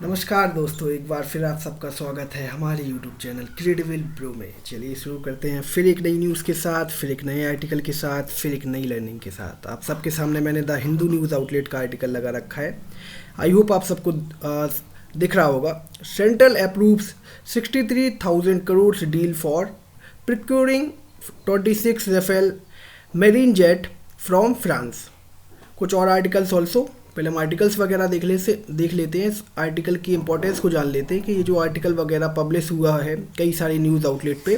नमस्कार दोस्तों, एक बार फिर आप सबका स्वागत है हमारे YouTube चैनल क्रेडिबल ब्रो में। चलिए शुरू करते हैं फिर एक नई न्यूज़ के साथ, फिर एक नए आर्टिकल के साथ, फिर एक नई लर्निंग के साथ। आप सबके सामने मैंने द हिंदू न्यूज़ आउटलेट का आर्टिकल लगा रखा है। आई होप आप सबको दिख रहा होगा। Central approves 63,000 crore deal for procuring 26 Rafale marine jet from France. कुछ और आर्टिकल्स ऑल्सो। पहले हम आर्टिकल्स वगैरह देख लेते हैं। इस आर्टिकल की इंपॉर्टेंस को जान लेते हैं कि ये जो आर्टिकल वगैरह पब्लिश हुआ है कई सारे न्यूज़ आउटलेट पे,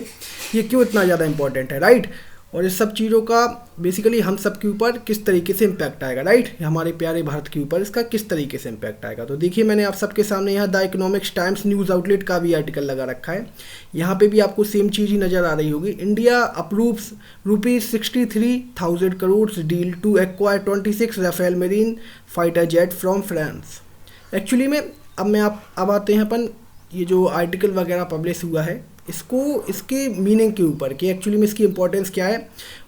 ये क्यों इतना ज़्यादा इंपॉर्टेंट है, राइट। और इस सब चीज़ों का बेसिकली हम सब के ऊपर किस तरीके से इम्पैक्ट आएगा, राइट। हमारे प्यारे भारत के ऊपर इसका किस तरीके से इम्पैक्ट आएगा। तो देखिए, मैंने आप सबके सामने यहाँ the economics times news outlet का भी आर्टिकल लगा रखा है। यहाँ पे भी आपको सेम चीज़ ही नज़र आ रही होगी। India approves ₹63,000 crore deal to acquire 26 Rafale marine fighter jet from France. Actually में अब आते हैं अपन, ये जो आर्टिकल वगैरह पब्लिश हुआ है इसके मीनिंग के ऊपर कि एक्चुअली में इसकी इंपॉर्टेंस क्या है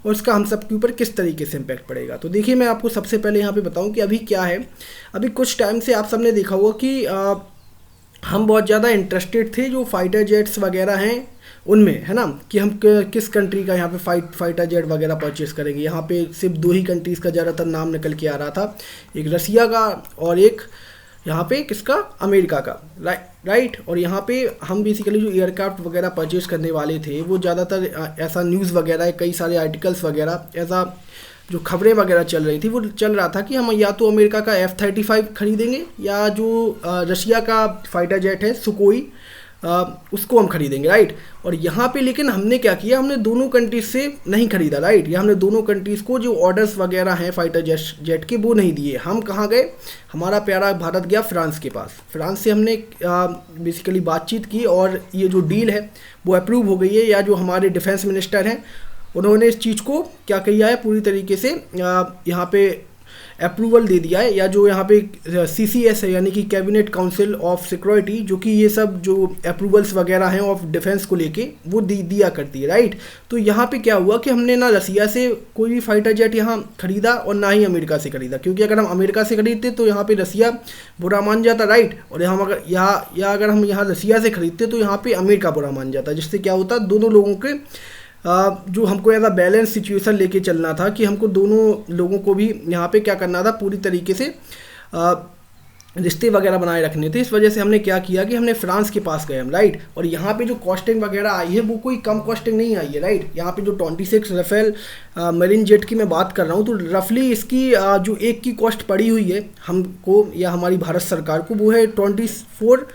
और इसका हम सब के ऊपर किस तरीके से इम्पैक्ट पड़ेगा। तो देखिए, मैं आपको सबसे पहले यहाँ पे बताऊँ कि अभी क्या है। अभी कुछ टाइम से आप सबने देखा होगा कि हम बहुत ज़्यादा इंटरेस्टेड थे जो फाइटर जेट्स वगैरह हैं उनमें, है ना, कि हम किस कंट्री का यहाँ पे फाइटर जेट वगैरह परचेस करेंगे। यहाँ पे सिर्फ दो ही कंट्रीज़ का ज़्यादातर नाम निकल के आ रहा था, एक रसिया का और एक यहाँ पे किसका, अमेरिका का, राइट। और यहाँ पे हम बेसिकली जो एयरक्राफ्ट वगैरह परचेज करने वाले थे वो ज़्यादातर ऐसा न्यूज़ वगैरह, कई सारे आर्टिकल्स वगैरह, ऐसा जो खबरें वगैरह चल रही थी वो चल रहा था कि हम या तो अमेरिका का F-35 खरीदेंगे या जो रशिया का फाइटर जेट है सुकोई, उसको हम खरीदेंगे, राइट। और यहाँ पे लेकिन हमने क्या किया, हमने दोनों कंट्रीज से नहीं खरीदा, राइट। या हमने दोनों कंट्रीज़ को जो ऑर्डर्स वगैरह हैं फाइटर जेट के वो नहीं दिए। हम कहाँ गए, हमारा प्यारा भारत गया फ्रांस के पास। फ्रांस से हमने बेसिकली बातचीत की और ये जो डील है वो अप्रूव हो गई है। या जो हमारे डिफेंस मिनिस्टर हैं उन्होंने इस चीज़ को क्या किया है, पूरी तरीके से यहाँ पे अप्रूवल दे दिया है। या जो यहाँ पे CCS है यानी कि कैबिनेट काउंसिल ऑफ सिक्योरिटी, जो कि ये सब जो अप्रूवल्स वगैरह हैं ऑफ डिफेंस को लेके वो दिया करती है, राइट। तो यहाँ पे क्या हुआ कि हमने ना रसिया से कोई भी फाइटर जेट यहाँ खरीदा और ना ही अमेरिका से खरीदा, क्योंकि अगर हम अमेरिका से खरीदते तो यहाँ पे रसिया बुरा मान जाता, राइट। और अगर हम यहाँ रसिया से खरीदते तो यहाँ पे अमेरिका बुरा मान जाता, जिससे क्या होता, दोनों लोगों के जो हमको एज अ बैलेंस सिचुएशन लेके चलना था कि हमको दोनों लोगों को भी यहाँ पे क्या करना था, पूरी तरीके से रिश्ते वगैरह बनाए रखने थे। इस वजह से हमने क्या किया कि हमने फ्रांस के पास गए हम, राइट। और यहाँ पे जो कॉस्टिंग वगैरह आई है वो कोई कम कॉस्टिंग नहीं आई है, राइट। यहाँ पे जो 26 राफेल मेरीन जेट की मैं बात कर रहा हूँ, तो रफली इसकी जो एक की कॉस्ट पड़ी हुई है हमको या हमारी भारत सरकार को, वो है 2400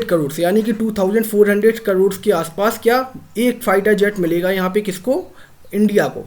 करोड़ से, यानी कि 2400 करोड़ के आसपास क्या एक फाइटर जेट मिलेगा यहाँ पे किसको, इंडिया को,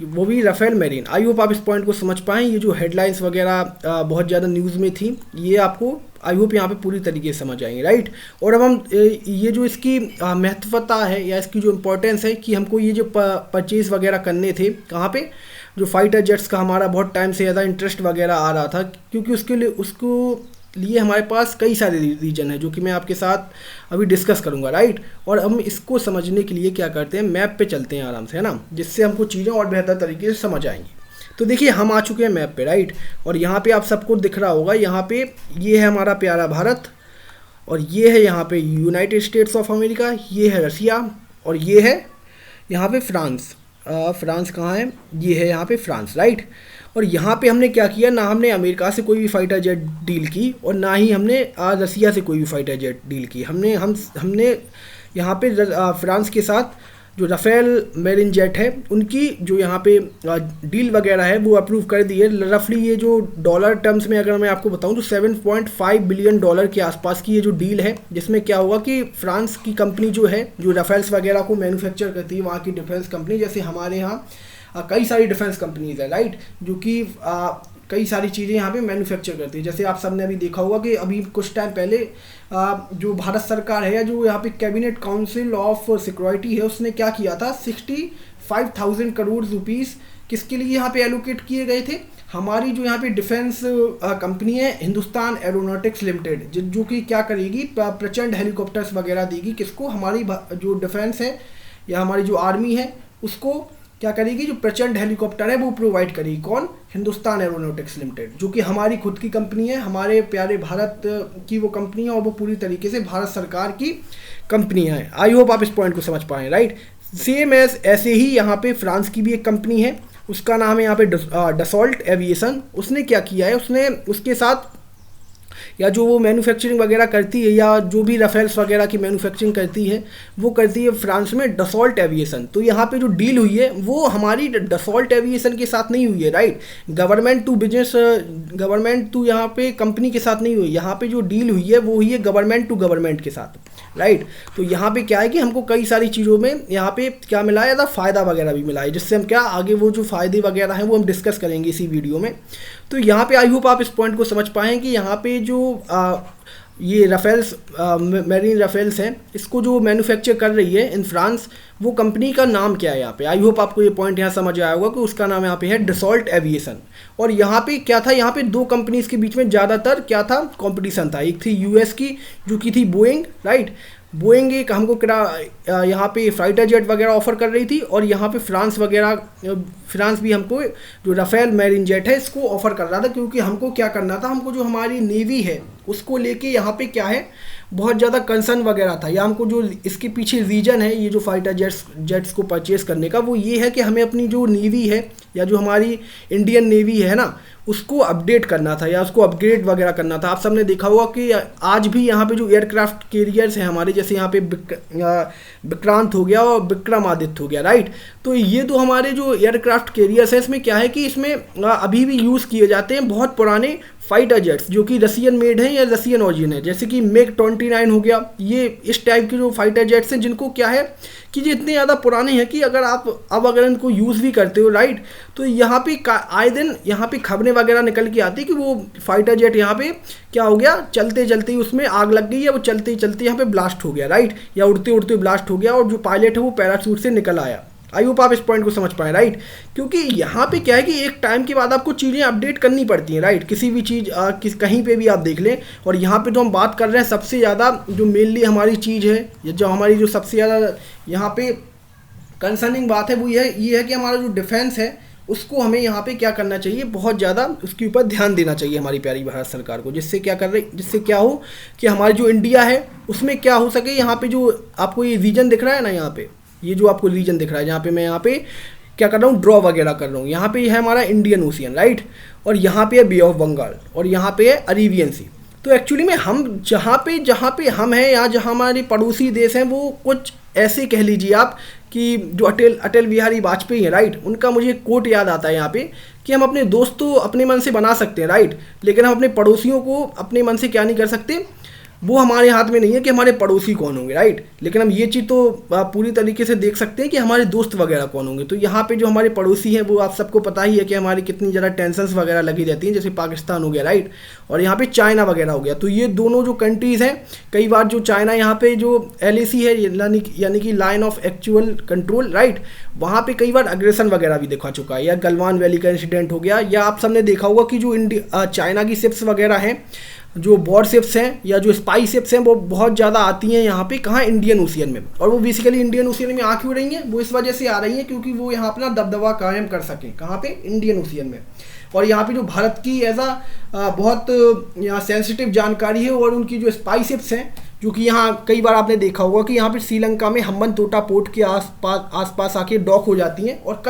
वो भी राफेल मेरीन। आई होप आप इस पॉइंट को समझ पाएँ। ये जो हेडलाइंस वगैरह बहुत ज़्यादा न्यूज़ में थी, ये आपको आई होप यहाँ पे पूरी तरीके से समझ आएंगे, राइट। और अब हम ये जो इसकी महत्वता है या इसकी जो इम्पोर्टेंस है कि हमको ये जो परचेज़ वगैरह करने थे कहाँ पे, जो फाइटर जेट्स का हमारा बहुत टाइम से ज़्यादा इंटरेस्ट वगैरह आ रहा था, क्योंकि उसको लिए हमारे पास कई सारे रीजन है जो कि मैं आपके साथ अभी डिस्कस करूंगा, राइट। और हम इसको समझने के लिए क्या करते हैं, मैप पे चलते हैं आराम से, है ना, जिससे हमको चीज़ें और बेहतर तरीके से समझ आएंगी। तो देखिए, हम आ चुके हैं मैप पे, राइट। और यहाँ पे आप सबको दिख रहा होगा, यहाँ पे ये है हमारा प्यारा भारत, और ये है यहाँ पे यूनाइटेड स्टेट्स ऑफ अमेरिका, ये है रसिया, और ये है यहाँ पे फ्रांस। फ्रांस कहाँ है, ये है यहाँ पे फ्रांस, राइट। और यहाँ पे हमने क्या किया, ना हमने अमेरिका से कोई भी फाइटर जेट डील की और ना ही हमने रसिया से कोई भी फाइटर जेट डील की। हमने यहाँ पे फ्रांस के साथ जो राफेल मेरीन जेट है उनकी जो यहाँ पे डील वगैरह है वो अप्रूव कर दी है। रफली ये जो डॉलर टर्म्स में अगर मैं आपको बताऊँ तो $7.5 बिलियन के आसपास की ये जो डील है, जिसमें क्या होगा कि फ्रांस की कंपनी जो है जो राफेल्स वगैरह को मैन्युफैक्चर करती है, वहाँ की डिफेंस कंपनी, जैसे हमारे यहाँ कई सारी डिफेंस कंपनीज है, राइट, जो कि कई सारी चीज़ें यहाँ पे मैन्युफैक्चर करती है। जैसे आप सबने अभी देखा होगा कि अभी कुछ टाइम पहले जो भारत सरकार है या जो यहाँ पे कैबिनेट काउंसिल ऑफ सिक्योरिटी है, उसने क्या किया था, 65,000 करोड़ रुपीज़ किसके लिए यहाँ पे एलोकेट किए गए थे, हमारी जो यहाँ पे डिफेंस कंपनी है हिंदुस्तान एरोनॉटिक्स लिमिटेड, जो कि क्या करेगी, प्रचंड हेलीकॉप्टर्स वगैरह देगी किसको, हमारी जो डिफेंस है या हमारी जो आर्मी है उसको क्या करेगी, जो प्रचंड हेलीकॉप्टर है वो प्रोवाइड करेगी। कौन? हिंदुस्तान एरोनॉटिक्स लिमिटेड, जो कि हमारी खुद की कंपनी है, हमारे प्यारे भारत की वो कंपनी है और वो पूरी तरीके से भारत सरकार की कंपनी है। आई होप आप इस पॉइंट को समझ पाएँ, राइट। सेम एज ऐसे ही यहाँ पे फ्रांस की भी एक कंपनी है, उसका नाम है यहाँ पे डसॉल्ट एविएशन। उसने क्या किया है, उसने उसके साथ या जो वो मैन्युफैक्चरिंग वगैरह करती है या जो भी राफेल्स वगैरह की मैन्युफैक्चरिंग करती है वो करती है फ्रांस में डसॉल्ट एविएशन। तो यहाँ पे जो डील हुई है वो हमारी डसॉल्ट एविएशन के साथ नहीं हुई है, right. Government to business, government to यहाँ पे कंपनी के साथ नहीं हुई, यहाँ पे जो डील हुई है वो हुई है गवर्नमेंट टू गवर्नमेंट के साथ, राइट। तो यहाँ पे क्या है कि हमको कई सारी चीज़ों में यहाँ पे क्या मिला है, फ़ायदा वगैरह भी मिला है, जिससे हम क्या आगे वो जो फ़ायदे वगैरह हैं वो हम डिस्कस करेंगे इसी वीडियो में। तो यहाँ पे आई होप आप इस पॉइंट को समझ पाएँ कि यहाँ पे जो ये राफेल्स, मेरीन राफेल्स हैं, इसको जो मैन्युफैक्चर कर रही है इन फ्रांस, वो कंपनी का नाम क्या है यहाँ पे। आई होप आपको ये पॉइंट यहाँ समझ आया होगा कि उसका नाम यहाँ पे है डसॉल्ट एविएशन। और यहाँ पे क्या था, यहाँ पे दो कंपनीज के बीच में ज़्यादातर क्या था, कंपटीशन था। एक थी यूएस की जो कि थी बोइंग, राइट। बोइंग एक हमको यहाँ पे फाइटर जेट वगैरह ऑफर कर रही थी, और यहाँ पे फ्रांस भी हमको जो राफेल मैरीन जेट है इसको ऑफर कर रहा था, क्योंकि हमको क्या करना था, हमको जो हमारी नेवी है उसको लेके यहाँ पे क्या है बहुत ज़्यादा कंसर्न वगैरह था, या हमको जो इसके पीछे रीजन है ये जो फाइटर जेट्स को परचेस करने का, वो ये है कि हमें अपनी जो नेवी है या जो हमारी इंडियन नेवी है ना उसको अपडेट करना था या उसको अपग्रेड वगैरह करना था। आप सबने देखा होगा कि आज भी यहाँ पे जो एयरक्राफ्ट कैरियर्स हैं हमारे, जैसे यहाँ पे विक्रांत हो गया और विक्रमादित्य हो गया, राइट। तो ये तो हमारे जो एयरक्राफ्ट कैरियर्स हैं इसमें क्या है कि इसमें अभी भी यूज़ किए जाते हैं बहुत पुराने फाइटर जेट्स जो कि रसियन मेड हैं या रसियन ऑरिजिन है, जैसे कि MiG-29 हो गया। ये इस टाइप के जो फाइटर जेट्स हैं जिनको क्या है कि ये इतने ज़्यादा पुराने हैं कि अगर आप अगर इनको यूज़ भी करते हो, राइट, तो यहाँ पे आए दिन यहाँ पे खबरें वगैरह निकल के आती है कि वो फाइटर जेट यहाँ पे क्या हो गया, चलते चलते ही उसमें आग लग गई, या वो चलते ही चलते यहाँ पे ब्लास्ट हो गया, राइट, या उड़ते उड़ते ब्लास्ट हो गया और जो पायलट है वो पैराशूट से निकल आया। आई होप आप इस पॉइंट को समझ पाए, राइट। क्योंकि यहाँ पे क्या है कि एक टाइम के बाद आपको चीज़ें अपडेट करनी पड़ती हैं, राइट। किसी भी चीज़ कहीं पे भी आप देख लें, और यहाँ पे तो हम बात कर रहे हैं सबसे ज़्यादा जो मेनली हमारी चीज़ है, जो हमारी जो सबसे ज़्यादा यहाँ पे कंसर्निंग बात है वो ये है कि हमारा जो डिफेंस है उसको हमें यहाँ पे क्या करना चाहिए, बहुत ज़्यादा उसके ऊपर ध्यान देना चाहिए हमारी प्यारी भारत सरकार को, जिससे क्या हो कि हमारी जो इंडिया है उसमें क्या हो सके। यहाँ पे जो आपको ये रीजन दिख रहा है ना, यहाँ पे ये जो आपको रीजन दिख रहा है, जहाँ पे मैं यहाँ पे क्या कर रहा हूँ, ड्रॉ वगैरह कर रहा हूँ, यहाँ पे है हमारा इंडियन ओशियन, राइट, और यहाँ पे है बे ऑफ बंगाल, और यहाँ पे है अरेबियन सी। तो एक्चुअली में हम जहाँ पे हम हैं या जहाँ हमारे पड़ोसी देश हैं वो कुछ ऐसे कह लीजिए आप कि जो अटल बिहारी वाजपेयी हैं, राइट, उनका मुझे कोट याद आता है यहाँ पे कि हम अपने दोस्त तो अपने मन से बना सकते हैं, राइट, लेकिन हम अपने पड़ोसियों को अपने मन से क्या नहीं कर सकते, वो हमारे हाथ में नहीं है कि हमारे पड़ोसी कौन होंगे, राइट। लेकिन हम ये चीज़ तो पूरी तरीके से देख सकते हैं कि हमारे दोस्त वगैरह कौन होंगे। तो यहाँ पे जो हमारे पड़ोसी हैं वो आप सबको पता ही है कि हमारी कितनी ज़्यादा टेंशन्स वगैरह लगी रहती हैं, जैसे पाकिस्तान हो गया, राइट, और यहाँ पे चाइना वगैरह हो गया। तो ये दोनों जो कंट्रीज़ हैं, कई बार जो चाइना यहाँ पे जो LAC है यानी कि line of actual control, right, वहाँ पे कई बार अग्रेशन वगैरह भी दिखा चुका है, या गलवान वैली का इंसिडेंट हो गया, या आप सबने देखा होगा कि जो चाइना की शिप्स वगैरह हैं, जो बॉर्ड शिप्स हैं या जो स्पाई शिप्स हैं, वो बहुत ज़्यादा आती हैं यहाँ पे, कहाँ, इंडियन ओशियन में। और वो बेसिकली इंडियन ओशियन में आ क्यों रही हैं, वो इस वजह से आ रही हैं क्योंकि वो यहाँ अपना दबदबा कायम कर सकें, कहाँ पे, इंडियन ओशियन में। और यहाँ पे जो भारत की बहुत यहाँ सेंसिटिव जानकारी है, और उनकी जो स्पाई शिप्स हैं जो कि यहाँ कई बार आपने देखा होगा कि यहाँ पे श्रीलंका में हम्बनतोटा पोर्ट के आसपास आके डॉक हो जाती हैं, और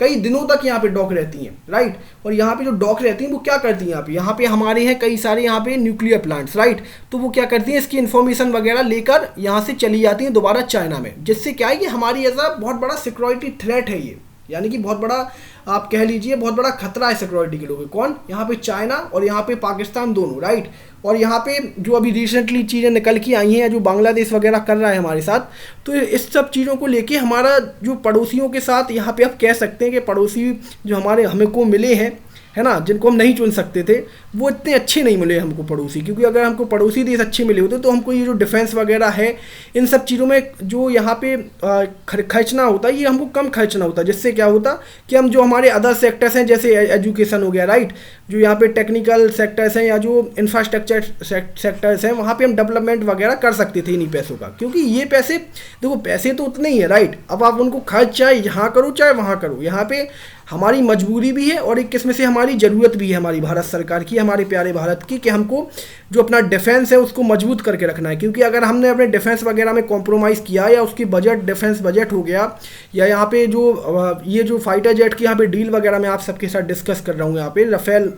कई दिनों तक यहाँ पे डॉक रहती हैं, राइट। और यहाँ पे जो डॉक रहती हैं वो क्या करती हैं, यहाँ पे हमारे हैं कई सारे यहाँ पे न्यूक्लियर प्लांट्स, राइट, तो वो क्या करती हैं, इसकी इन्फॉर्मेशन वगैरह लेकर यहाँ से चली जाती हैं दोबारा चाइना में, जिससे क्या है कि हमारी ऐसा बहुत बड़ा सिक्योरिटी थ्रेट है ये, यानी कि बहुत बड़ा आप कह लीजिए बहुत बड़ा खतरा है सिक्योरिटी के लोगों को। कौन, यहाँ पे चाइना और यहाँ पे पाकिस्तान दोनों, राइट। और यहाँ पे जो अभी रिसेंटली चीज़ें निकल के आई हैं, या जो बांग्लादेश वगैरह कर रहा है हमारे साथ, तो इस सब चीज़ों को लेके हमारा जो पड़ोसियों के साथ यहाँ पे आप कह सकते हैं कि पड़ोसी जो हमें को मिले हैं है ना, जिनको हम नहीं चुन सकते थे, वो इतने अच्छे नहीं मिले हमको पड़ोसी। क्योंकि अगर हमको पड़ोसी देश अच्छे मिले होते तो हमको ये जो डिफेंस वगैरह है, इन सब चीज़ों में जो यहाँ पे खर्चना होता है, ये हमको कम खर्चना होता, जिससे क्या होता कि हम जो हमारे अदर सेक्टर्स हैं, जैसे एजुकेशन हो गया, राइट, जो यहाँ पे टेक्निकल सेक्टर्स हैं या जो इंफ्रास्ट्रक्चर सेक्टर्स हैं, वहाँ पे हम डेवलपमेंट वगैरह कर सकते थे इन्हीं पैसों का। क्योंकि ये पैसे, देखो पैसे तो उतने ही है, राइट, अब आप उनको खर्च चाहे यहाँ करो चाहे वहाँ करो, यहाँ पे हमारी मजबूरी भी है और एक किस्म से हमारी ज़रूरत भी है, हमारी भारत सरकार की, हमारे प्यारे भारत की, कि हमको जो अपना डिफेंस है उसको मजबूत करके रखना है। क्योंकि अगर हमने अपने डिफेंस वगैरह में कॉम्प्रोमाइज़ किया, या उसकी बजट, डिफेंस बजट हो गया, या यहाँ पे जो ये जो फाइटर जेट की यहाँ पे डील वगैरह मैं आप सबके साथ डिस्कस कर रहा हूँ, यहाँ पे राफेल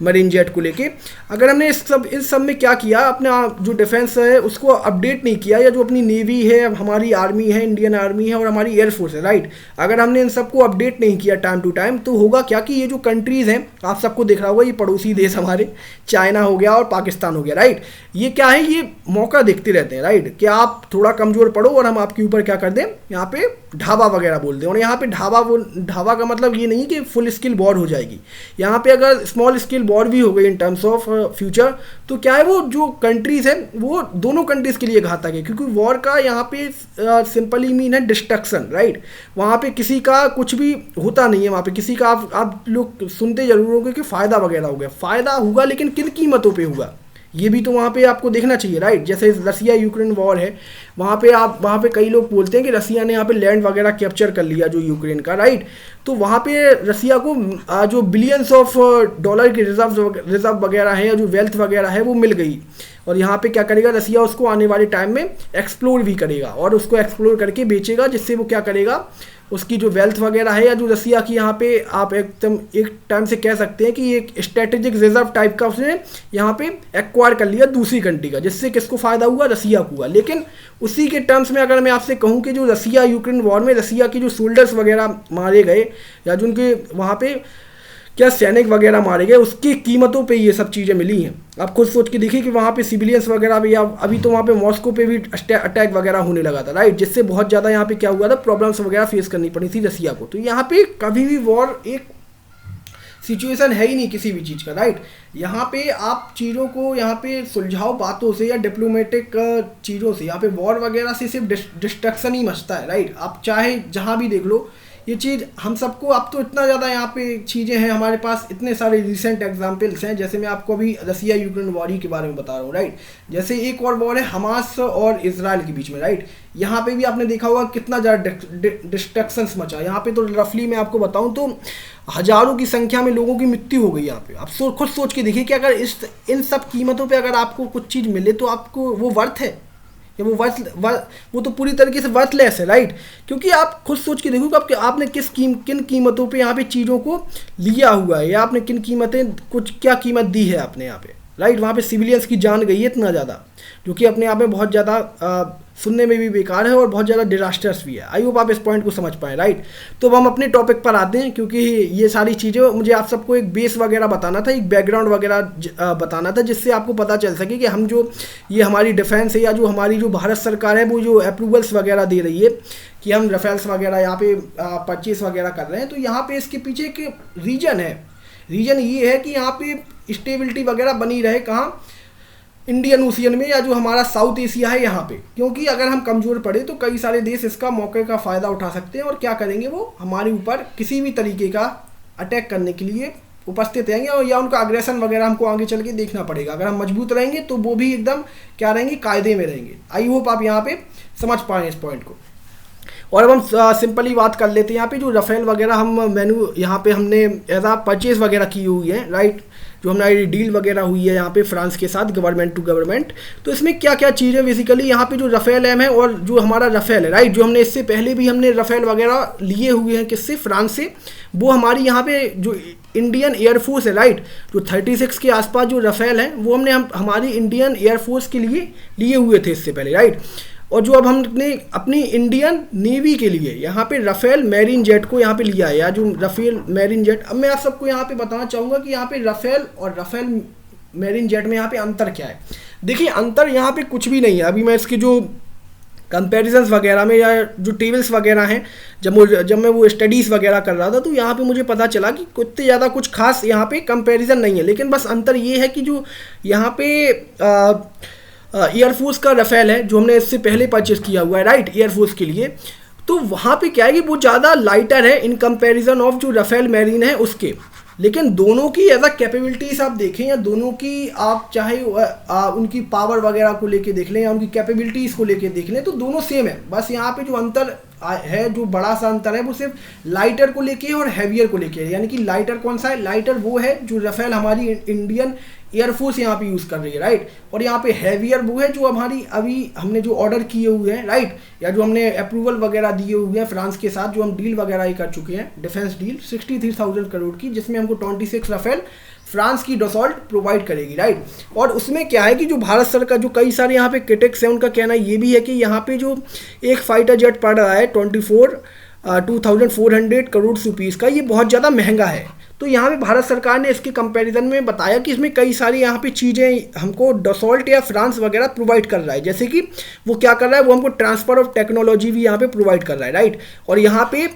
मरीन जेट को लेके, अगर हमने इन सब में क्या किया, अपना जो डिफेंस है उसको अपडेट नहीं किया, या जो अपनी नेवी है, हमारी आर्मी है, इंडियन आर्मी है और हमारी एयरफोर्स है, राइट, अगर हमने इन सबको अपडेट नहीं किया टाइम टू टाइम, तो होगा क्या कि ये जो कंट्रीज़ हैं, आप सबको दिख रहा होगा, ये पड़ोसी देश हमारे, चाइना हो गया और पाकिस्तान हो गया, राइट, ये क्या है, ये मौका देखते रहते हैं, राइट, कि आप थोड़ा कमज़ोर पड़ो और हम आपके ऊपर क्या कर दें, यहाँ पे ढाबा वगैरह बोल दें। और यहाँ पे ढाबा का मतलब ये नहीं कि फुल स्किल वॉर हो जाएगी, यहाँ पे अगर स्मॉल स्किल वॉर भी हो गई इन टर्म्स ऑफ फ्यूचर, तो क्या है, वो जो कंट्रीज़ हैं वो दोनों कंट्रीज़ के लिए घातक है। क्योंकि वॉर का यहाँ पे सिंपली मीन है डिस्ट्रक्शन, राइट, वहाँ पे किसी का कुछ भी होता नहीं है, वहाँ पे किसी का आप लोग सुनते जरूर होंगे कि फ़ायदा वगैरह हो गया, फ़ायदा होगा लेकिन किन कीमतों पे होगा, ये भी तो वहाँ पे आपको देखना चाहिए, राइट। जैसे रसिया यूक्रेन वॉर है, वहाँ पे कई लोग बोलते हैं कि रसिया ने यहाँ पे लैंड वगैरह कैप्चर कर लिया जो यूक्रेन का, राइट, तो वहाँ पे रसिया को जो बिलियंस ऑफ डॉलर की रिजर्व वगैरह है या जो वेल्थ वगैरह है वो मिल गई। और यहाँ पे क्या करेगा रसिया, उसको आने वाले टाइम में एक्सप्लोर भी करेगा और उसको एक्सप्लोर करके बेचेगा, जिससे वो क्या करेगा, उसकी जो वेल्थ वगैरह है या जो रसिया की यहाँ पे आप एकदम एक टाइम से कह सकते हैं कि एक स्ट्रेटेजिक रिजर्व टाइप का उसने यहाँ पे एक्वायर कर लिया दूसरी कंट्री का, जिससे किसको फ़ायदा हुआ, रसिया को हुआ। लेकिन उसी के टर्म्स में अगर मैं आपसे कहूँ कि जो रसिया यूक्रेन वॉर में रसिया की जो सोल्जर्स वगैरह मारे गए या जो उनके वहाँ पे क्या सैनिक वगैरह मारे गए, उसकी कीमतों पे ये सब चीज़ें मिली हैं। आप खुद सोच के देखिए कि वहाँ पे सिविलियंस वगैरह भी, अभी तो वहाँ पे मॉस्को पे भी अटैक वगैरह होने लगा था, राइट, जिससे बहुत ज़्यादा यहाँ पे क्या हुआ था, प्रॉब्लम्स वगैरह फेस करनी पड़ी थी रसिया को। तो यहाँ पे कभी भी वॉर एक सिचुएशन है ही नहीं किसी भी चीज़ का, राइट। यहाँ पे आप चीज़ों को यहाँ पे सुलझाओ बातों से या डिप्लोमेटिक चीज़ों से, यहाँ पे वॉर वगैरह से सिर्फ डिस्ट्रक्शन ही मचता है, राइट। आप चाहे जहाँ भी देख लो ये चीज़, हम सबको अब तो इतना ज़्यादा यहाँ पे चीज़ें हैं हमारे पास, इतने सारे रिसेंट एग्जांपल्स हैं। जैसे मैं आपको अभी रसिया यूक्रेन वॉर ही के बारे में बता रहा हूँ, राइट। जैसे एक और वॉर है हमास और इजराइल के बीच में, राइट। यहाँ पे भी आपने देखा होगा कितना ज़्यादा डिस्ट्रक्शंस मचा। यहाँ पे तो रफली मैं आपको बताऊँ तो हज़ारों की संख्या में लोगों की मृत्यु हो गई यहाँ पे। आप खुद सोच के देखिए कि अगर इन सब कीमतों पर अगर आपको कुछ चीज़ मिले तो आपको वो वर्थ है या वो तो पूरी तरीके से वर्थलेस है, राइट। क्योंकि आप खुद सोच के देखो कि आपने किन कीमतों पे यहाँ पे चीज़ों को लिया हुआ है, या आपने किन कीमतें क्या कीमत दी है आपने यहाँ पे, राइट। वहाँ पे सिविलियंस की जान गई है इतना ज़्यादा, जो कि अपने आप में बहुत ज़्यादा सुनने में भी बेकार है और बहुत ज़्यादा डिजास्टर्स भी है। आई होप आप इस पॉइंट को समझ पाएँ, राइट। तो हम अपने टॉपिक पर आते हैं, क्योंकि ये सारी चीज़ें मुझे आप सबको एक बेस वगैरह बताना था, एक बैकग्राउंड वगैरह बताना था, जिससे आपको पता चल सके कि हम जो ये हमारी डिफेंस है या जो हमारी जो भारत सरकार है वो जो अप्रूवल्स वगैरह दे रही है कि हम राफेल्स वगैरह यहाँ पे परचेस वगैरह कर रहे हैं, तो यहाँ पे इसके पीछे एक रीजन है। रीजन ये है कि यहाँ पे स्टेबिलिटी वगैरह बनी रहे, कहाँ, इंडियन ओशियन में या जो हमारा साउथ एशिया है यहाँ पे। क्योंकि अगर हम कमज़ोर पड़े तो कई सारे देश इसका मौके का फ़ायदा उठा सकते हैं और क्या करेंगे, वो हमारे ऊपर किसी भी तरीके का अटैक करने के लिए उपस्थित रहेंगे, और या उनका अग्रेशन वगैरह हमको आगे चल के देखना पड़ेगा। अगर हम मजबूत रहेंगे तो वो भी एकदम क्या रहेंगे, कायदे में रहेंगे। आई होप आप यहाँ पे समझ पाएँ इस पॉइंट को। और अब हम सिंपली बात कर लेते हैं यहाँ पे जो राफेल वगैरह हम यहाँ पे हमने एज परचेज वगैरह की हुई है, राइट। जो हमारी डील वगैरह हुई है यहाँ पे फ्रांस के साथ, गवर्नमेंट टू गवर्नमेंट। तो इसमें क्या क्या चीज़ें बेसिकली यहाँ पे जो राफेल एम है और जो हमारा राफेल है, राइट, जो हमने इससे पहले भी हमने राफेल वगैरह लिए हुए हैं, किससे, फ्रांस से। वो हमारी यहाँ पे जो इंडियन एयरफोर्स है, राइट, जो 36 के आसपास जो राफेल है वो हमने हमारी इंडियन एयरफोर्स के लिए लिए हुए थे इससे पहले, राइट। और जो अब हमने अपनी इंडियन नेवी के लिए यहाँ पे राफेल मैरीन जेट को यहाँ पे लिया है, या जो राफेल मैरीन जेट। अब मैं आप सबको यहाँ पे बताना चाहूँगा कि यहाँ पे राफेल और राफेल मैरीन जेट में यहाँ पे अंतर क्या है। देखिए अंतर यहाँ पे कुछ भी नहीं है। अभी मैं इसके जो कंपैरिजंस वगैरह में या जो टेबल्स वगैरह हैं, जब मैं वो स्टडीज़ वगैरह कर रहा था तो यहाँ पे मुझे पता चला कि इतने ज़्यादा कुछ खास यहाँ पे कंपैरिजन नहीं है। लेकिन बस अंतर ये है कि जो यहाँ पे एयरफोर्स का राफेल है जो हमने इससे पहले परचेस किया हुआ है, राइट, एयरफोर्स के लिए, तो वहाँ पे क्या है कि वो ज़्यादा लाइटर है इन कंपैरिजन ऑफ जो राफेल मैरीन है उसके। लेकिन दोनों की एज अ कैपेबिलिटीज आप देखें या दोनों की आप चाहे उनकी पावर वगैरह को लेके देख लें या उनकी कैपेबिलिटीज़ को लेके देख लें तो दोनों सेम है। बस यहाँ पे जो अंतर है, जो बड़ा सा अंतर है, वो सिर्फ लाइटर को लेके और हैवियर को लेके है। यानी कि लाइटर कौन सा है? लाइटर वो है जो राफेल हमारी इंडियन एयरफोर्स यहाँ पे यूज़ कर रही है, राइट। और यहाँ पे हैवियर वो है जो हमारी अभी हमने जो ऑर्डर किए हुए हैं, राइट, या जो हमने अप्रूवल वगैरह दिए हुए हैं फ्रांस के साथ, जो हम डील वगैरह ही कर चुके हैं, डिफेंस डील 63,000 करोड़ की, जिसमें हमको 26 राफेल फ्रांस की डसॉल्ट प्रोवाइड करेगी, राइट। और उसमें क्या है कि जो भारत सरकार, जो कई सारे यहाँ पे क्रिटिक्स हैं, उनका कहना ये भी है कि यहाँ पे जो एक फाइटर जेट पड़ रहा है 2400 करोड़ रुपीज़ का, ये बहुत ज़्यादा महंगा है। तो यहाँ पे भारत सरकार ने इसके कंपैरिजन में बताया कि इसमें कई सारी यहाँ पे चीज़ें हमको डसॉल्ट या फ्रांस वगैरह प्रोवाइड कर रहा है। जैसे कि वो क्या कर रहा है, वो हमको ट्रांसफ़र ऑफ टेक्नोलॉजी भी यहाँ पे प्रोवाइड कर रहा है, राइट। और यहाँ पे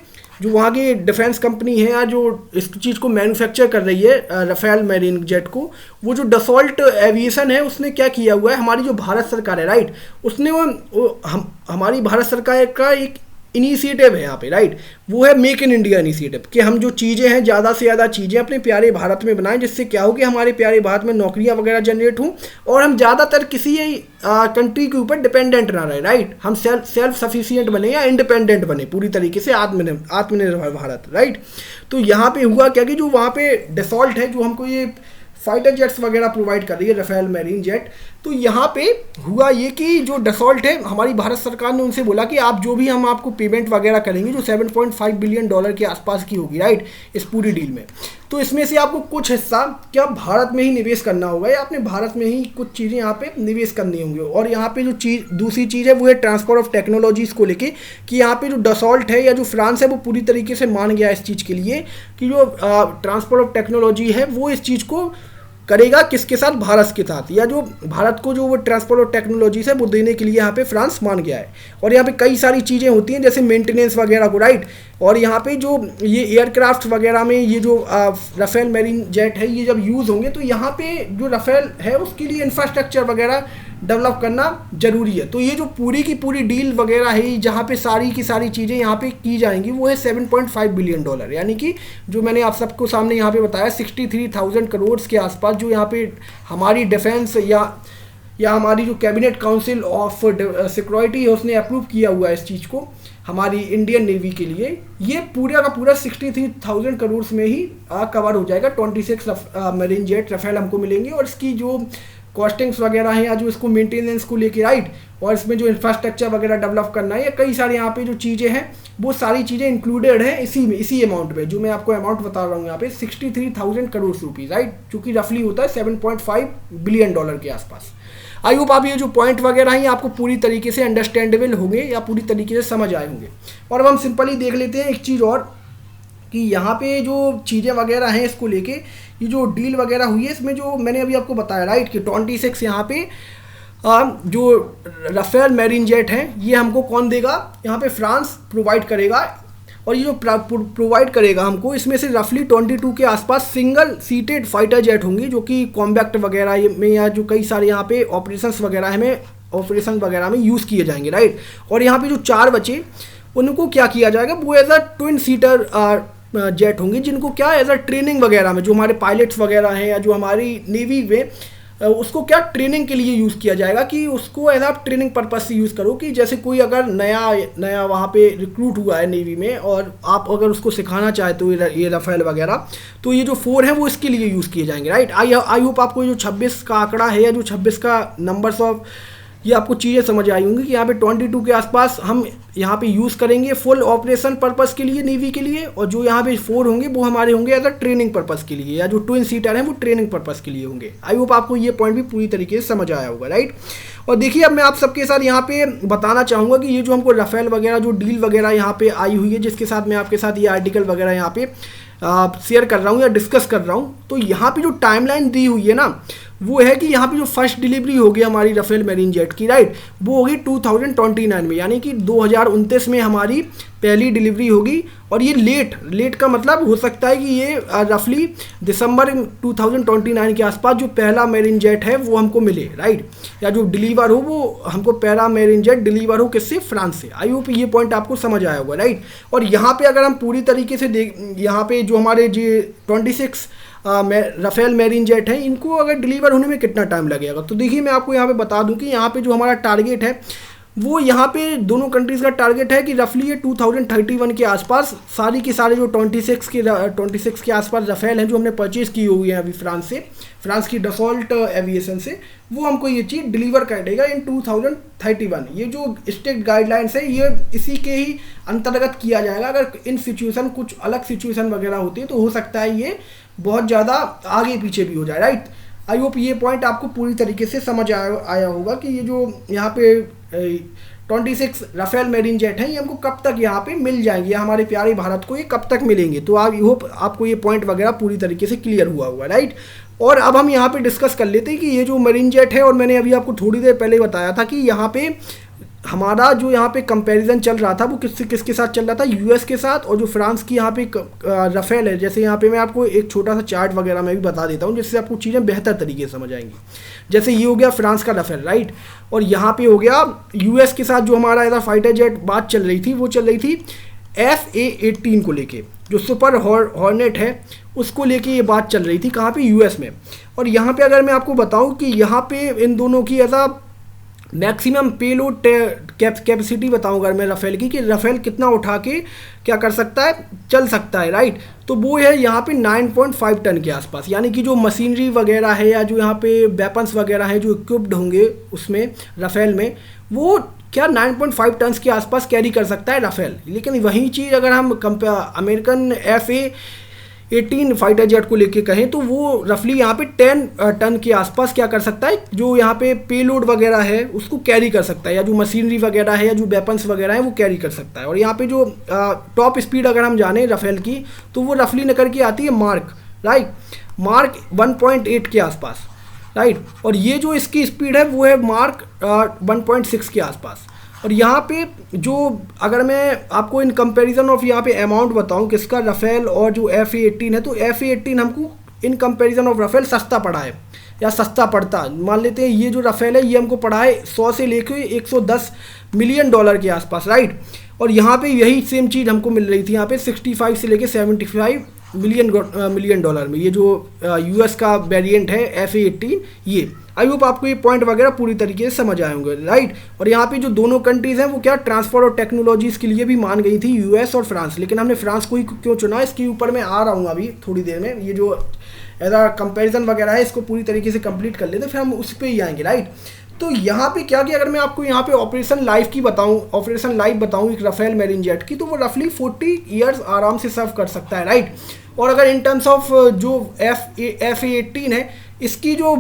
जो वहाँ की डिफेंस कंपनी है या जो इस चीज़ को मैन्युफैक्चर कर रही है राफेल मैरीन जेट को, वो जो डसॉल्ट एविएशन है उसने क्या किया हुआ है, हमारी जो भारत सरकार है, राइट, उसने हमारी भारत सरकार का एक इनिशिएटिव है यहाँ पे, राइट, वो है मेक इन इंडिया इनिशिएटिव, कि हम जो चीज़ें हैं ज़्यादा से ज़्यादा चीज़ें अपने प्यारे भारत में बनाएं, जिससे क्या हो कि हमारे प्यारे भारत में नौकरियाँ वगैरह जनरेट हों और हम ज़्यादातर किसी कंट्री के ऊपर डिपेंडेंट ना रहे, राइट। हम सेल्फ सफिशिएंट बने या इंडिपेंडेंट बने, पूरी तरीके से आत्मनिर्भर भारत, राइट। तो यहाँ पे हुआ क्या कि जो वहाँ पे डसॉल्ट है जो हमको ये फाइटर जेट्स वगैरह प्रोवाइड कर रही है, राफेल मैरीन जेट, तो यहाँ पे हुआ ये कि जो डसॉल्ट है, हमारी भारत सरकार ने उनसे बोला कि आप जो भी हम आपको पेमेंट वगैरह करेंगे, जो 7.5 बिलियन डॉलर के आसपास की होगी, राइट, इस पूरी डील में, तो इसमें से आपको कुछ हिस्सा क्या भारत में ही निवेश करना होगा या अपने भारत में ही कुछ चीज़ें यहाँ पे निवेश करनी होंगी। और यहाँ पे जो दूसरी चीज़ है वो है ट्रांसफर ऑफ टेक्नोलॉजीज़ को लेके, कि यहाँ पे जो डसॉल्ट है या जो फ्रांस है वो पूरी तरीके से मान गया इस चीज़ के लिए कि जो ट्रांसफर ऑफ टेक्नोलॉजी है वो इस चीज़ को करेगा किसके साथ, भारत के साथ, या जो भारत को जो वो ट्रांसफर ऑफ टेक्नोलॉजी है वो देने के लिए यहाँ पे फ्रांस मान गया है। और यहाँ पे कई सारी चीज़ें होती हैं जैसे मेंटेनेंस वगैरह को, राइट। और यहाँ पे जो ये एयरक्राफ्ट वगैरह में ये जो राफेल मैरीन जेट है ये जब यूज़ होंगे तो यहाँ पे जो राफेल है उसके लिए इंफ्रास्ट्रक्चर वगैरह डेवलप करना ज़रूरी है। तो ये जो पूरी की पूरी डील वगैरह है जहाँ पे सारी की सारी चीज़ें यहाँ पे की जाएंगी वो है 7.5 बिलियन डॉलर, यानी कि जो मैंने आप सबको सामने यहाँ पे बताया 63,000 करोड़ के आसपास, जो यहाँ पे हमारी डिफेंस या हमारी जो कैबिनेट काउंसिल ऑफ सिक्योरिटी है उसने अप्रूव किया हुआ है इस चीज़ को हमारी इंडियन नेवी के लिए, ये पूरा का पूरा 63,000 करोड़ में ही कवर हो जाएगा। 26 मैरीन जेट राफेल हमको मिलेंगे और इसकी जो कॉस्टिंग्स वगैरह हैं या जो इसको मेंटेनेंस को लेके, राइट, और इसमें जो इंफ्रास्ट्रक्चर वगैरह डेवलप करना है या कई सारे यहाँ पे जो चीज़ें हैं वो सारी चीज़ें इंक्लूडेड हैं इसी अमाउंट में, जो मैं आपको अमाउंट बता रहा हूँ यहाँ पे 63,000 करोड़ रुपीज़, राइट, जो कि रफली होता है 7.5 बिलियन डॉलर के आसपास। आई होप आप ये जो पॉइंट वगैरह हैं आपको पूरी तरीके से अंडरस्टैंडेबल होंगे या पूरी तरीके से समझ आए होंगे। और अब हम सिंपली देख लेते हैं एक चीज़ और कि यहाँ पे जो चीज़ें वगैरह हैं इसको लेके, ये जो डील वगैरह हुई है इसमें जो मैंने अभी आपको बताया, राइट, कि 26 यहाँ पे जो राफेल मैरीन जेट हैं ये हमको कौन देगा, यहाँ पे फ्रांस प्रोवाइड करेगा। और ये जो प्रोवाइड करेगा हमको, इसमें से रफली 22 के आसपास सिंगल सीटेड फाइटर जेट होंगी जो कि कॉम्बैक्ट वगैरह में या जो कई सारे यहाँ पे ऑपरेशन वगैरह में यूज़ किए जाएंगे, राइट। और यहाँ पे जो 4 बचे उनको क्या किया जाएगा, वो as a twin seater jet होंगी जिनको क्या एज अ ट्रेनिंग वगैरह में, जो हमारे पायलट्स वगैरह हैं या जो हमारी नेवी में उसको क्या ट्रेनिंग के लिए यूज़ किया जाएगा, कि उसको एज आप ट्रेनिंग पर्पस से यूज़ करो, कि जैसे कोई अगर नया वहाँ पे रिक्रूट हुआ है नेवी में और आप अगर उसको सिखाना चाहते हो ये राफेल वगैरह, तो ये जो 4 हैं वो इसके लिए यूज़ किए जाएंगे, राइट। आई होप आपको जो 26 का आंकड़ा है या जो 26 का नंबर्स ऑफ ये आपको चीज़ें समझ आई होंगी कि यहाँ पे 22 के आसपास हम यहाँ पे यूज़ करेंगे फुल ऑपरेशन पर्पस के लिए नेवी के लिए, और जो यहाँ पे 4 होंगे वो हमारे होंगे एज अ ट्रेनिंग पर्पस के लिए, या जो ट्विन सीटर हैं वो ट्रेनिंग पर्पस के लिए होंगे। आई होप आपको ये पॉइंट भी पूरी तरीके से समझ आया होगा, राइट। और देखिए अब मैं आप सबके साथ यहाँ पे बताना चाहूँगा कि ये जो हमको राफेल वगैरह जो डील वगैरह यहाँ पे आई हुई है, जिसके साथ मैं आपके साथ ये आर्टिकल वगैरह यहाँ पे शेयर कर रहा हूँ या डिस्कस कर रहा हूँ, तो यहाँ पे जो टाइमलाइन दी हुई है ना, वो है कि यहाँ पे जो फर्स्ट डिलीवरी होगी हमारी राफेल मैरीन जेट की, राइट, वो होगी 2029 में, यानी कि 2029 में हमारी पहली डिलीवरी होगी। और ये लेट का मतलब हो सकता है कि ये रफली दिसंबर 2029 के आसपास जो पहला मैरीन जेट है वो हमको मिले, राइट, या जो डिलीवर हो वो हमको पहला मैरीन जेट डिलीवर हो किससे, फ्रांस से। आई होप ये पॉइंट आपको समझ आया होगा, राइट। और यहाँ पे अगर हम पूरी तरीके से देख, यहाँ पे जो हमारे जी 26 राफेल मैरीन जेट हैं, इनको अगर डिलीवर होने में कितना टाइम लगेगा, तो देखिए मैं आपको यहाँ पे बता दूं कि यहाँ पे जो हमारा टारगेट है वो यहाँ पे दोनों कंट्रीज़ का टारगेट है कि रफली ये 2031 के आसपास सारी की सारे जो 26 के आसपास राफेल हैं जो हमने परचेज़ की हुई हैं अभी फ्रांस से, फ्रांस की डसॉल्ट एविएशन से, वो हमको ये चीज़ डिलीवर कर देगा इन 2031। ये जो स्ट्रिक्ट गाइडलाइंस है ये इसी के ही अंतर्गत किया जाएगा। अगर इन सिचुएशन कुछ अलग सिचुएशन वगैरह होती है तो हो सकता है ये बहुत ज़्यादा आगे पीछे भी हो जाए, राइट। आई होप ये पॉइंट आपको पूरी तरीके से समझ आया होगा कि ये जो यहाँ पे 26 राफेल मैरीन जेट हैं ये हमको कब तक यहाँ पे मिल जाएंगे, हमारे प्यारे भारत को ये कब तक मिलेंगे। तो आप होप आपको ये पॉइंट वगैरह पूरी तरीके से क्लियर हुआ होगा, राइट। और अब हम यहाँ पे डिस्कस कर लेते हैं कि ये जो मैरीन जेट है, और मैंने अभी आपको थोड़ी देर पहले बताया था कि यहाँ पे हमारा जो यहाँ पे कंपैरिजन चल रहा था वो किसके साथ चल रहा था, यूएस के साथ। और जो फ्रांस की यहाँ पे राफेल है, जैसे यहाँ पे मैं आपको एक छोटा सा चार्ट वगैरह मैं भी बता देता हूँ जिससे आपको चीज़ें बेहतर तरीके से समझ आएंगी। जैसे ये हो गया फ्रांस का राफेल, राइट, और यहाँ पे हो गया यूएस के साथ जो हमारा ऐसा फाइटर जेट बात चल रही थी, वो चल रही थी FA-18 को लेके, जो सुपर हॉर्नेट है उसको लेके ये बात चल रही थी, कहाँ पे, यूएस में। और यहाँ पे अगर मैं आपको बताऊँ कि यहाँ पे इन दोनों की ऐसा मैक्सिमम पेलोड कैपेसिटी बताऊँ अगर मैं राफेल की, कि राफेल कितना उठा के क्या कर सकता है, चल सकता है, राइट, तो वो है यहाँ पे 9.5 टन के आसपास। यानी कि जो मशीनरी वगैरह है या जो यहाँ पे वेपन्स वगैरह है जो इक्विप्ड होंगे उसमें राफेल में, वो क्या 9.5 टन के आसपास कैरी कर सकता है राफेल। लेकिन वही चीज़ अगर हम अमेरिकन FA-18 फाइटर जेट को लेके कहें तो वो रफली यहाँ पे 10 टन के आसपास क्या कर सकता है, जो यहाँ पे पेलोड वगैरह है उसको कैरी कर सकता है, या जो मशीनरी वगैरह है या जो वेपन्स वगैरह है वो कैरी कर सकता है। और यहाँ पे जो टॉप स्पीड अगर हम जाने राफेल की तो वो रफली निकल के आती है मार्क, राइट, मार्क 1.8 के आसपास, राइट। और ये जो इसकी स्पीड है वो है मार्क 1.6 के आसपास। और यहाँ पे जो अगर मैं आपको इन कंपैरिजन ऑफ यहाँ पे अमाउंट बताऊँ किसका, राफेल और जो FA-18 है, तो FA-18 हमको इन कंपैरिजन ऑफ राफेल सस्ता पड़ा है, या सस्ता पड़ता, मान लेते हैं ये जो राफेल है ये हमको पड़ा है 100 से लेके 110 मिलियन डॉलर के आसपास, राइट। और यहाँ पे यही सेम चीज़ हमको मिल रही थी यहाँ पे 65 से लेके 75 मिलियन डॉलर में, ये जो यूएस का वेरिएंट है FA-18 ये। आई होप आपको ये पॉइंट वगैरह पूरी तरीके से समझ आए होंगे, राइट। और यहाँ पे जो दोनों कंट्रीज़ हैं वो क्या ट्रांसपोर्ट और टेक्नोलॉजीज़ के लिए भी मान गई थी, यूएस और फ्रांस। लेकिन हमने फ्रांस को ही क्यों चुना, इसके ऊपर मैं आ रहा हूँ अभी थोड़ी देर में। ये जो ऐसा कंपेरिजन वगैरह है इसको पूरी तरीके से कंप्लीट कर लेते फिर हम उस पर ही आएंगे, राइट। तो यहाँ पे क्या कि अगर मैं आपको यहाँ पे ऑपरेशन लाइफ बताऊँ एक राफेल मैरीन जेट की, तो वो रफली 40 ईयर्स आराम से सर्व कर सकता है, राइट। और अगर इन टर्म्स ऑफ जो FA-18 है इसकी जो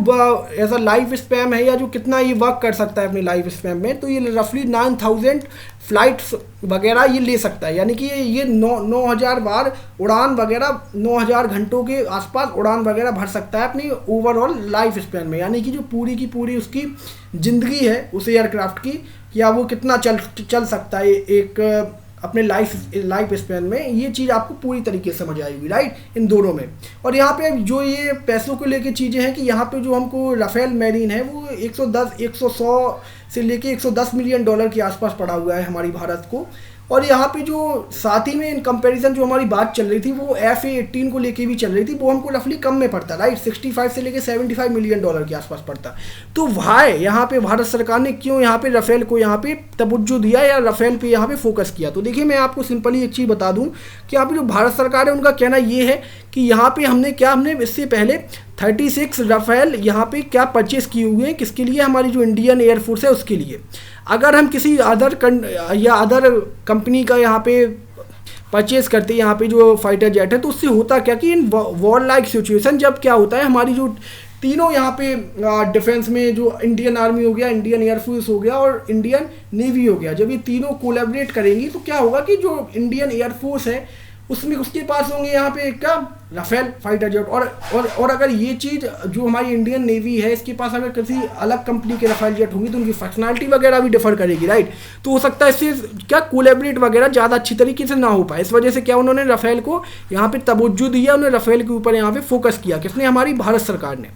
ऐसा लाइफ स्पैम है या जो कितना ये वर्क कर सकता है अपनी लाइफ स्पैम में, तो ये रफली 9000 फ्लाइट्स वगैरह ये ले सकता है। यानी कि ये 9000 बार उड़ान वगैरह 9000 घंटों के आसपास उड़ान वगैरह भर सकता है अपनी ओवरऑल लाइफ स्पैन में। यानी कि जो पूरी की पूरी उसकी ज़िंदगी है उस एयरक्राफ्ट की, या वो कितना चल सकता है एक अपने लाइफ स्पैन में, ये चीज़ आपको पूरी तरीके से समझ आएगी, राइट, इन दोनों में। और यहाँ पे जो ये पैसों को लेके चीज़ें हैं कि यहाँ पे जो हमको राफेल मैरीन है वो 100 से लेके 110 मिलियन डॉलर के आसपास पड़ा हुआ है हमारी भारत को। और यहाँ पे जो साथ ही में इन कंपैरिजन जो हमारी बात चल रही थी वो FA-18 को लेके भी चल रही थी, वो हमको रफली कम में पड़ता, राइट, 65 से लेके 75 मिलियन डॉलर के आसपास पड़ता। तो भाई यहाँ पे भारत सरकार ने क्यों यहाँ पे राफेल को यहाँ पे तवज्जो दिया या राफेल पे यहाँ पे फोकस किया, तो देखिए मैं आपको सिंपली एक चीज़ बता दूँ कि यहाँ पे जो भारत सरकार है उनका कहना ये है कि यहाँ पे हमने इससे पहले 36 राफेल यहाँ पे क्या परचेस किए हुए हैं, किसके लिए, हमारी जो इंडियन एयरफोर्स है उसके लिए। अगर हम किसी अदर कंपनी का यहाँ पे परचेस करते हैं यहाँ पे जो फाइटर जेट है, तो उससे होता क्या कि इन वॉर लाइक सिचुएशन जब क्या होता है, हमारी जो तीनों यहाँ पे डिफेंस में जो इंडियन आर्मी हो गया, इंडियन एयरफोर्स हो गया और इंडियन नेवी हो गया, जब ये तीनों कोलैबोरेट करेंगी तो क्या होगा कि जो इंडियन एयरफोर्स है उसमें उसके पास होंगे यहाँ पे क्या, राफेल फाइटर जेट। और अगर ये चीज़ जो हमारी इंडियन नेवी है इसके पास अगर किसी अलग कंपनी के राफेल जेट होंगी तो उनकी फंक्शनैलिटी वगैरह भी डिफर करेगी, राइट। तो हो सकता है इससे क्या कोलैबोरेट वगैरह ज़्यादा अच्छी तरीके से ना हो पाए। इस वजह से क्या उन्होंने राफेल को यहाँ पे तवज्जो दिया, उन्होंने राफेल के ऊपर यहाँ पे फोकस किया। किसने, हमारी भारत सरकार ने।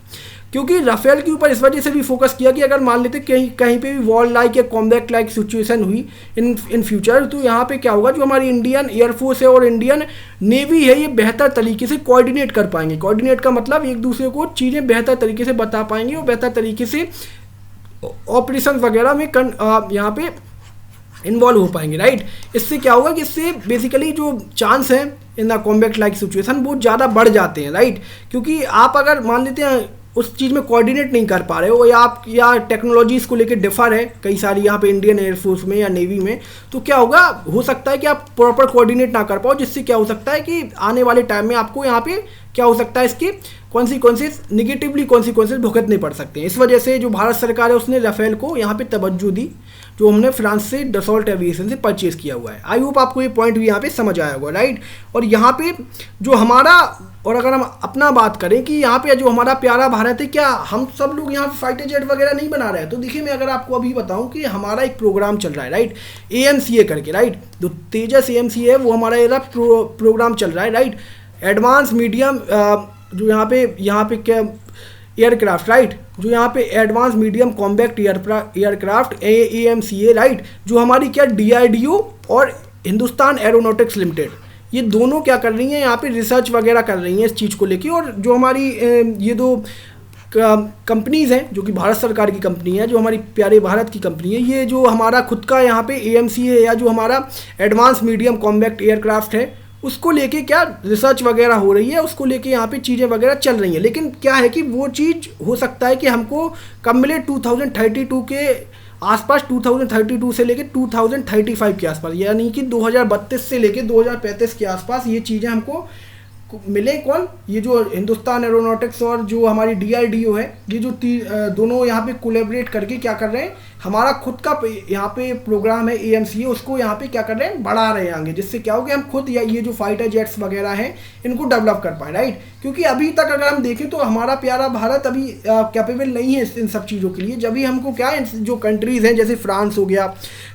क्योंकि राफेल के ऊपर इस वजह से भी फोकस किया कि अगर मान लेते कहीं पे भी वॉर लाइक या कॉम्बैट लाइक सिचुएशन हुई इन फ्यूचर, तो यहाँ पे क्या होगा, जो हमारी इंडियन एयरफोर्स है और इंडियन नेवी है ये बेहतर तरीके से कोऑर्डिनेट कर पाएंगे। कोऑर्डिनेट का मतलब एक दूसरे को चीज़ें बेहतर तरीके से बता पाएंगे और बेहतर तरीके से ऑपरेशन वगैरह में यहाँ पे इन्वॉल्व हो पाएंगे, राइट। इससे क्या होगा कि इससे बेसिकली जो चांस है in the combat like situation बहुत ज़्यादा बढ़ जाते हैं, राइट। क्योंकि आप अगर मान लेते हैं उस चीज़ में कोऑर्डिनेट नहीं कर पा रहे हो या टेक्नोलॉजीज़ को लेकर डिफर है कई सारी यहाँ पे इंडियन एयरफोर्स में या नेवी में, तो क्या होगा, हो सकता है कि आप प्रॉपर कोऑर्डिनेट ना कर पाओ, जिससे क्या हो सकता है कि आने वाले टाइम में आपको यहाँ पे क्या हो सकता है, इसके कॉन्सिक्वेंसेस नेगेटिवली कॉन्सिक्वेंसेस भुगतने पड़ सकते हैं। इस वजह से जो भारत सरकार है उसने राफेल को यहाँ पे तवज्जो दी, जो हमने फ्रांस से डसॉल्ट एविएशन से परचेज किया हुआ है। आई होप आपको ये पॉइंट भी यहाँ पे समझ आया होगा, राइट। और यहाँ पे जो हमारा, और अगर हम अपना बात करें कि यहाँ पे जो हमारा प्यारा भारत है, क्या हम सब लोग यहाँ पे फाइटर जेट वगैरह नहीं बना रहे हैं? तो देखिए मैं अगर आपको अभी बताऊँ कि हमारा एक प्रोग्राम चल रहा है, राइट, AMCA करके, राइट। जो तेजस AMCA है वो हमारा ये प्रोग्राम चल रहा है, राइट। एडवांस मीडियम जो यहाँ पे क्या एयरक्राफ्ट, राइट, जो यहाँ पे advance medium combat aircraft AMCA, right, जो हमारी क्या DRDO और हिंदुस्तान एरोनॉटिक्स लिमिटेड, ये दोनों क्या कर रही हैं, यहाँ पे रिसर्च वगैरह कर रही हैं इस चीज़ को लेके। और जो हमारी ये दो कंपनीज़ हैं जो कि भारत सरकार की कंपनी है, जो हमारी प्यारे भारत की कंपनी है, ये जो हमारा खुद का यहाँ पे AMCA या जो हमारा एडवांस मीडियम कॉम्बैक्ट एयरक्राफ्ट है उसको लेके क्या रिसर्च वगैरह हो रही है, उसको लेके यहाँ पे चीज़ें वगैरह चल रही हैं। लेकिन क्या है कि वो चीज़ हो सकता है कि हमको कब मिले, 2032 के आसपास, 2032 से लेके 2035 के आसपास, यानी कि 2032 से लेके 2035 के आसपास ये चीज़ें हमको मिले। कौन, ये जो हिंदुस्तान एरोनॉटिक्स और जो हमारी DRDO है, ये जो दोनों यहाँ पे कोलैबोरेट करके क्या कर रहे हैं, हमारा खुद का यहाँ पे प्रोग्राम है AMCA, उसको यहाँ पे क्या कर रहे हैं, बढ़ा रहे हैं आगे, जिससे क्या होगा हम खुद ये जो फाइटर जेट्स वगैरह हैं इनको डेवलप कर पाए, राइट। क्योंकि अभी तक अगर हम देखें तो हमारा प्यारा भारत अभी कैपेबल नहीं है इन सब चीज़ों के लिए। जब भी हमको क्या है, जो कंट्रीज़ हैं जैसे फ्रांस हो गया,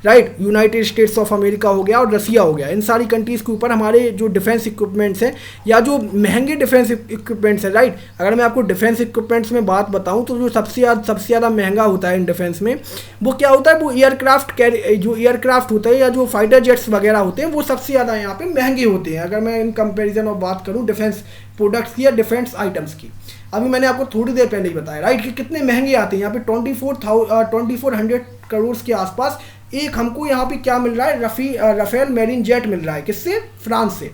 right, United states of America हो गया और रसिया हो गया, इन सारी कंट्रीज़ के ऊपर हमारे जो डिफेंस इक्विपमेंट्स हैं या जो महंगे डिफेंस इक्विपमेंट्स हैं, राइट। अगर मैं आपको डिफेंस इक्विपमेंट्स में बात बताऊँ तो जो सबसे ज़्यादा महंगा होता है इन डिफेंस में, वो क्या होता है, वो जो एयरक्राफ्ट होता है या जो फाइटर जेट्स वगैरह होते हैं वो सबसे ज़्यादा यहाँ पे महंगे होते हैं। अगर मैं इन कंपैरिजन और बात करूँ डिफेंस प्रोडक्ट्स की या डिफेंस आइटम्स की, अभी मैंने आपको थोड़ी देर पहले ही बताया, राइट, कि कितने महंगे आते हैं। यहाँ पे 2400 करोड़ के आसपास एक हमको यहाँ पे क्या मिल रहा है, राफेल मैरीन जेट मिल रहा है। किससे, फ्रांस से।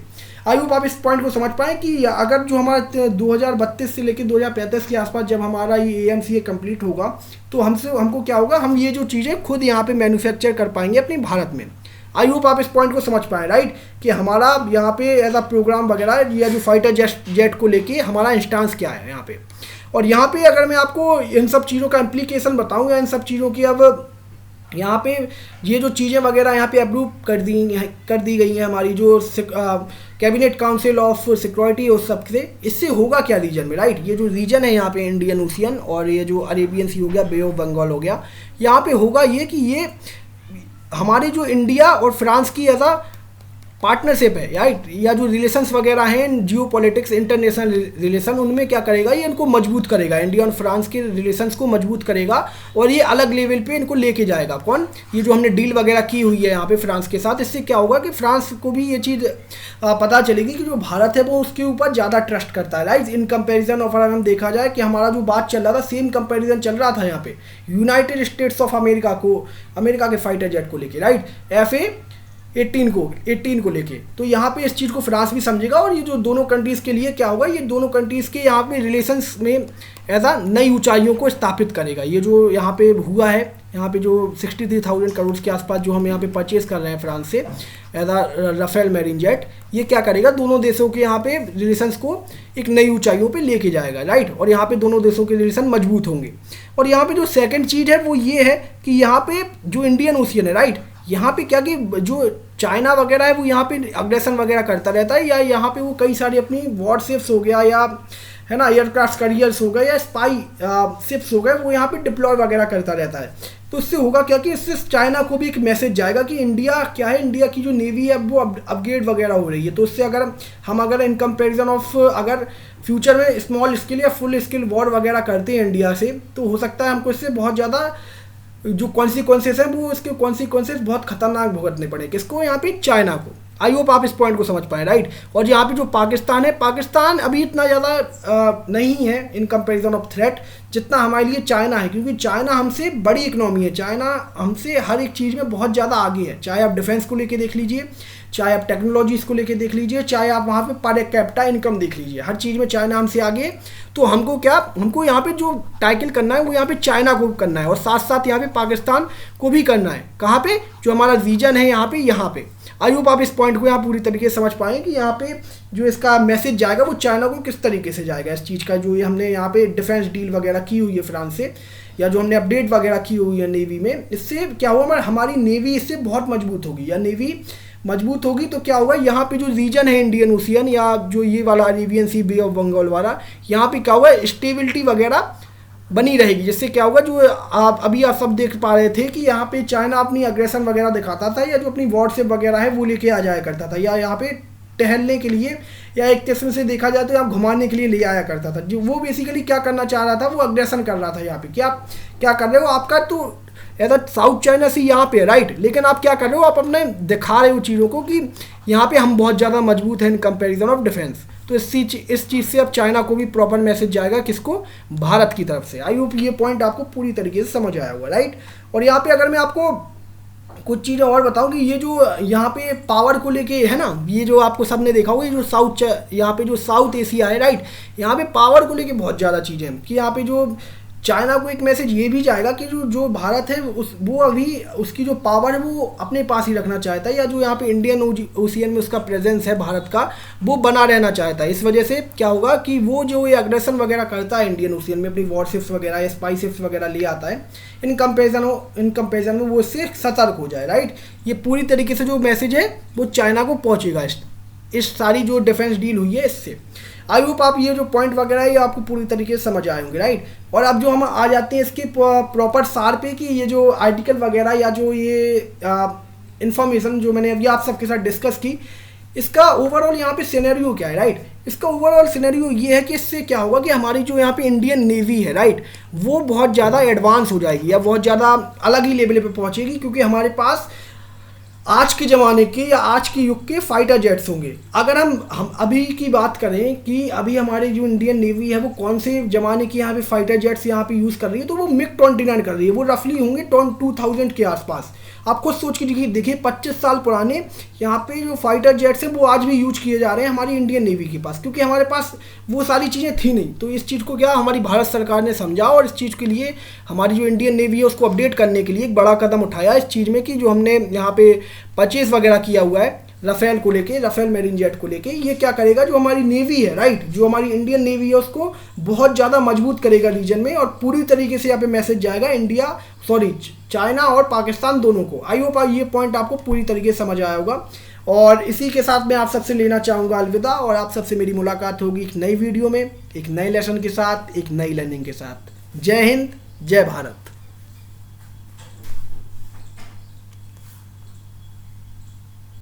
आई होप आप इस पॉइंट को समझ पाएँ कि अगर जो हमारा 2032 से लेकर 2035 के आसपास जब हमारा ये AMCA कंप्लीट होगा तो हमको क्या होगा, हम ये जो चीज़ें खुद यहाँ पे मैन्युफैक्चर कर पाएंगे अपने भारत में। आई होप आप इस पॉइंट को समझ पाएँ, राइट, कि हमारा यहाँ पे एज अ प्रोग्राम वगैरह या जो फाइटर जेट को लेके हमारा इंस्टांस क्या है यहाँ पे। और यहाँ पे अगर मैं आपको इन सब चीज़ों का इम्प्लीकेशन बताऊँ या इन सब चीज़ों की, अब यहाँ पे ये जो चीज़ें वगैरह यहाँ पे अप्रूव कर दी गई हैं हमारी जो कैबिनेट काउंसिल ऑफ सिक्योरिटी और सब से, इससे होगा क्या रीजन में, राइट। ये जो रीजन है यहाँ पे इंडियन ओशियन और ये जो अरेबियन सी हो गया, बे ऑफ बंगाल हो गया, यहाँ पे होगा ये कि ये हमारे जो इंडिया और फ्रांस की एज अ पार्टनरशिप है, राइट, या जो रिलेशंस वगैरह हैं, जियो पॉलिटिक्स, इंटरनेशनल रिलेशन, उनमें क्या करेगा, ये इनको मजबूत करेगा, इंडिया और फ्रांस के रिलेशंस को मजबूत करेगा और ये अलग लेवल पे इनको लेके जाएगा। कौन, ये जो हमने डील वगैरह की हुई है यहाँ पे फ्रांस के साथ, इससे क्या होगा कि फ्रांस को भी ये चीज़ पता चलेगी कि जो भारत है वो उसके ऊपर ज़्यादा ट्रस्ट करता है, राइट। इन कंपेरिजन ऑफ अगर हम देखा जाए कि हमारा जो बात चल रहा था, सेम कंपेरिजन चल रहा था यहाँ पे यूनाइटेड स्टेट्स ऑफ अमेरिका के फाइटर जेट को लेके, राइट, F/A-18 को लेके, तो यहाँ पे इस चीज़ को फ्रांस भी समझेगा और ये जो दोनों कंट्रीज़ के लिए क्या होगा, ये दोनों कंट्रीज़ के यहाँ पे रिलेशंस में एज अ नई ऊंचाइयों को स्थापित करेगा। ये जो यहाँ पे हुआ है, यहाँ पे जो 63,000 करोड़ के आसपास जो हम यहाँ पे परचेज कर रहे हैं फ्रांस से as a Rafale marine jet, ये क्या करेगा, दोनों देशों के यहाँ पे रिलेशंस को एक नई ऊंचाइयों पे लेके जाएगा, राइट। और यहाँ पे दोनों देशों के रिलेशन मजबूत होंगे। और यहाँ पे जो सेकंड चीज़ है वो ये है कि यहाँ पे जो इंडियन ओशियन है, राइट, यहाँ पे क्या कि जो चाइना वगैरह है वो यहाँ पे अग्रेशन वगैरह करता रहता है, या यहाँ पे वो कई सारी अपनी वॉरशिप्स हो गया, या है ना एयरक्राफ्ट कैरियर्स हो गए, या स्पाई शिप्स हो गए, वो यहाँ पे डिप्लॉय वगैरह करता रहता है। तो इससे होगा क्या कि इससे चाइना को भी एक मैसेज जाएगा कि इंडिया क्या है, इंडिया की जो नेवी है वो अपग्रेड वगैरह हो रही है। तो इससे अगर इन कंपेरिजन ऑफ अगर फ्यूचर में स्मॉल स्किल या फुल स्किल वॉर वगैरह करते हैं इंडिया से, तो हो सकता है हमको इससे बहुत ज़्यादा जो कॉन्सिक्वेंसेस हैं वो इसके कॉन्सिक्वेंसेस बहुत खतरनाक भुगतने पड़े। किसको? यहाँ पे चाइना को। आई होप आप इस पॉइंट को समझ पाए, राइट। और यहाँ पे जो पाकिस्तान है, पाकिस्तान अभी इतना ज़्यादा नहीं है इन कंपैरिजन ऑफ थ्रेट जितना हमारे लिए चाइना है, क्योंकि चाइना हमसे बड़ी इकोनॉमी है, चाइना हमसे हर एक चीज़ में बहुत ज़्यादा आगे है। चाहे आप डिफेंस को लेके देख लीजिए, चाहे आप टेक्नोलॉजीज़ को लेके देख लीजिए, चाहे आप वहाँ पे पर कैपिटा इनकम देख लीजिए, हर चीज़ में चाइना हमसे आगे है। तो हमको यहाँ पे जो टैकल करना है वो यहाँ पे चाइना को करना है, और साथ साथ यहाँ पे पाकिस्तान को भी करना है। कहाँ पे? जो हमारा रीजन है यहाँ पे। आई होप आप इस पॉइंट को यहाँ पूरी तरीके से समझ पाएँ कि यहाँ पे जो इसका मैसेज जाएगा वो चाइना को किस तरीके से जाएगा। इस चीज़ का जो ये हमने यहाँ पे डिफेंस डील वगैरह की हुई है फ्रांस से, या जो हमने अपडेट वगैरह की हुई है नेवी में, इससे क्या हुआ, हमारी नेवी इससे बहुत मजबूत होगी, या नेवी मजबूत होगी तो क्या होगा, यहाँ पे जो रीजन है इंडियन ओशियन या जो ये वाला Arabian sea, bay of Bengal वाला, यहाँ पे क्या हुआ, स्टेबिलिटी वगैरह बनी रहेगी। जिससे क्या होगा, जो आप सब देख पा रहे थे कि यहाँ पे चाइना अपनी अग्रेशन वगैरह दिखाता था, या जो अपनी वॉरशिप वगैरह है वो लेके आ जाया करता था, या यहाँ पे टहलने के लिए, या एक किस्म से देखा जाए तो यहाँ घुमाने के लिए ले आया करता था। जो वो बेसिकली क्या करना चाह रहा था, वो अग्रेशन कर रहा था। यहाँ पे क्या कर रहे हो, आपका तो ऐसा साउथ चाइना सी यहाँ पे, राइट, लेकिन आप क्या कर रहे हो, आप अपने दिखा रहे हो चीज़ों को कि यहाँ पे हम बहुत ज़्यादा मजबूत हैं इन कंपैरिजन ऑफ डिफेंस। तो इस चीज़ से अब चाइना को भी प्रॉपर मैसेज जाएगा, किसको? भारत की तरफ से। आई होप ये पॉइंट आपको पूरी तरीके से समझ आया होगा, राइट। और यहाँ पे अगर मैं आपको कुछ चीज़ें और बताऊं कि ये जो यहाँ पे पावर को लेके है ना, ये जो आपको सबने देखा होगा, ये जो यहाँ पे जो साउथ एशिया है, राइट, यहाँ पे पावर को लेके बहुत ज़्यादा चीज़ें हैं कि यहाँ पे जो चाइना को एक मैसेज ये भी जाएगा कि जो भारत है वो अभी उसकी जो पावर है वो अपने पास ही रखना चाहता है, या जो यहाँ पे इंडियन ओशियन में उसका प्रेजेंस है भारत का, वो बना रहना चाहता है। इस वजह से क्या होगा कि वो जो ये अग्रेशन वगैरह करता है इंडियन ओशियन में, अपनी वॉरशिप्स वगैरह या स्पाई शिप्स वगैरह ले आता है, इन कंपेरिजन में वो इससे सतर्क हो जाए, राइट। ये पूरी तरीके से जो मैसेज है वो चाइना को पहुँचेगा इस सारी जो डिफेंस डील हुई है इससे। आई होप आप ये जो पॉइंट वगैरह है ये आपको पूरी तरीके से समझ आए होंगे, राइट। और अब जो हम आ जाते हैं इसके प्रॉपर सार पे कि ये जो आर्टिकल वगैरह या जो ये इन्फॉर्मेशन जो मैंने अभी आप सबके साथ डिस्कस की, इसका ओवरऑल यहाँ पे सिनेरियो क्या है, राइट। इसका ओवरऑल सिनेरियो ये है कि इससे क्या होगा कि हमारी जो यहाँ पे इंडियन नेवी है, राइट, वो बहुत ज़्यादा एडवांस हो जाएगी, या बहुत ज़्यादा अलग ही लेवल पे पहुँचेगी, क्योंकि हमारे पास आज के ज़माने के या आज के युग के फाइटर जेट्स होंगे। अगर हम अभी की बात करें कि अभी हमारी जो इंडियन नेवी है वो कौन से ज़माने की यहाँ पे फाइटर जेट्स यहाँ पे यूज़ कर रही है, तो वो मिग 29 कर रही है। वो रफली होंगे 2000 के आसपास। आप खुद सोच के देखिए 25 साल पुराने यहाँ पे जो फाइटर जेट्स हैं वो आज भी यूज किए जा रहे हैं हमारी इंडियन नेवी के पास, क्योंकि हमारे पास वो सारी चीज़ें थी नहीं। तो इस चीज़ को क्या हमारी भारत सरकार ने समझा, और इस चीज़ के लिए हमारी जो इंडियन नेवी है उसको अपडेट करने के लिए एक बड़ा कदम उठाया इस चीज़ में, कि जो हमने यहाँ पे परचेज वगैरह किया हुआ है राफेल को लेके, राफेल मेरीन जेट को लेके, ये क्या करेगा, जो हमारी नेवी है, राइट, जो हमारी इंडियन नेवी है उसको बहुत ज़्यादा मजबूत करेगा रीजन में, और पूरी तरीके से यहाँ पे मैसेज जाएगा चाइना और पाकिस्तान दोनों को। आई होप ये पॉइंट आपको पूरी तरीके से समझ आया होगा। और इसी के साथ मैं आप सबसे लेना चाहूँगा अलविदा, और आप सबसे मेरी मुलाकात होगी एक नई वीडियो में, एक नए लेसन के साथ, एक नई लर्निंग के साथ। जय हिंद, जय भारत।